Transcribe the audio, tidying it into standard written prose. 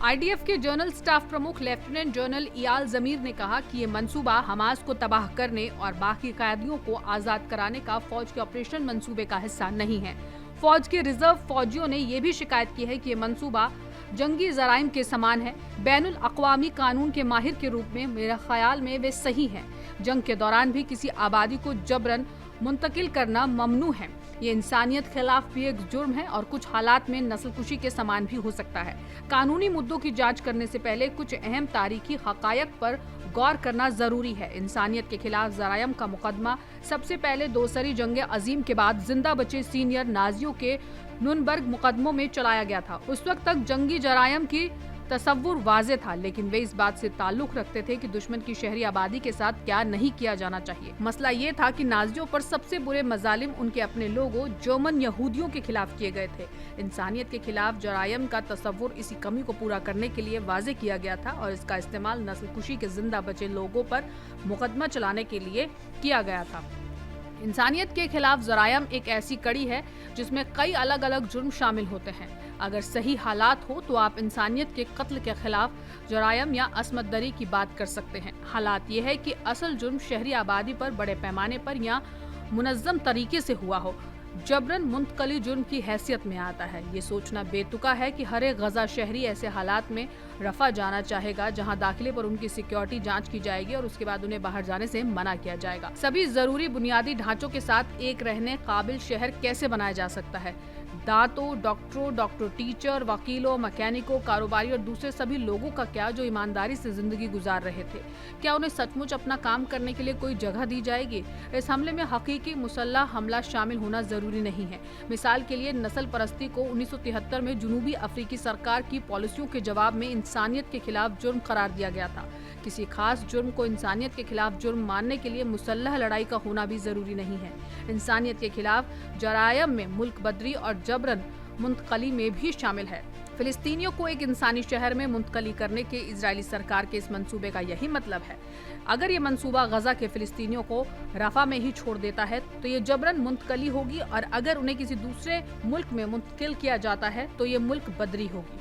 IDF के general staff प्रमुख lieutenant general इयाल जमीर ने कहा कि ये मंसूबा हमास को तबाह करने और बाकी कैदियों को आजाद कराने का फौज के ऑपरेशन मंसूबे का हिस्सा नहीं है। फौज के रिजर्व फौजियों ने ये भी शिकायत की है कि ये मंसूबा जंगी जराइम के समान है। बैनुल अक़वामी कानून के माहिर के रूप में मेरा ख्याल में वे सही हैं। जंग के दौरान भी किसी आबादी को जबरन मुंतकिल करना ममनू है। ये इंसानियत खिलाफ भी एक जुर्म है और कुछ हालात में नस्लकुशी के समान भी हो सकता है। कानूनी मुद्दों की जांच करने से पहले कुछ अहम तारीखी हकायक पर गौर करना जरूरी है। इंसानियत के खिलाफ जराइम का मुकदमा सबसे पहले दोसरी जंग अजीम के बाद जिंदा बचे सीनियर नाजियों के नुरनबर्ग मुकदमों में चलाया गया था। उस वक्त तक जंगी जराइम की तसव्वुर वाज़ेह था, लेकिन वे इस बात से ताल्लुक रखते थे कि दुश्मन की शहरी आबादी के साथ क्या नहीं किया जाना चाहिए। मसला ये था कि नाजियों पर सबसे बुरे मजालिम उनके अपने लोगों जर्मन यहूदियों के खिलाफ किए गए थे। इंसानियत के खिलाफ जराइम का तसव्वुर इसी कमी को पूरा करने के लिए वाज़ेह किया गया था और इसका इस्तेमाल नस्लकुशी के जिंदा बचे लोगों पर मुकदमा चलाने के लिए किया गया था। इंसानियत के खिलाफ जराइम एक ऐसी कड़ी है जिसमें कई अलग अलग जुर्म शामिल होते हैं। अगर सही हालात हो तो आप इंसानियत के कत्ल के खिलाफ जराइम या असमत दरी की बात कर सकते हैं। हालात ये है कि असल जुर्म शहरी आबादी पर बड़े पैमाने पर या मुनज़्ज़म तरीके से हुआ हो, जबरन मुंतकली जुर्म की हैसियत में आता है। ये सोचना बेतुका है कि हर एक गजा शहरी ऐसे हालात में रफा जाना चाहेगा जहां दाखिले पर उनकी सिक्योरिटी जांच की जाएगी और उसके बाद उन्हें बाहर जाने से मना किया जाएगा। सभी जरूरी बुनियादी ढांचों के साथ एक रहने काबिल शहर कैसे बनाया जा सकता है? दांतों, डॉक्टर, टीचर, वकीलों, मैकेनिकों, कारोबारी और दूसरे सभी लोगों का क्या जो ईमानदारी से जिंदगी गुजार रहे थे? क्या उन्हें सचमुच अपना काम करने के लिए कोई जगह दी जाएगी? इस हमले में हकीकी मुसल्लह हमला शामिल होना जरूरी नहीं है। मिसाल के लिए नस्ल परस्ती को 1973 में जनूबी अफ्रीकी सरकार की पॉलिसियों के जवाब में इंसानियत के खिलाफ जुर्म करार दिया गया था। किसी खास जुर्म को इंसानियत के खिलाफ जुर्म मानने के लिए मुसल्लह लड़ाई का होना भी जरूरी नहीं है। इंसानियत के खिलाफ जरायम में मुल्क बदरी और जबरन मुंतकली में भी शामिल है। फिलिस्तीनियों को एक इंसानी शहर में मुंतकली करने के इजरायली सरकार के इस मंसूबे का यही मतलब है। अगर ये मंसूबा गजा के फिलिस्तीनियों को रफा में ही छोड़ देता है तो ये जबरन मुंतकली होगी और अगर उन्हें किसी दूसरे मुल्क में मुंतकिल किया जाता है तो ये मुल्क बदरी होगी।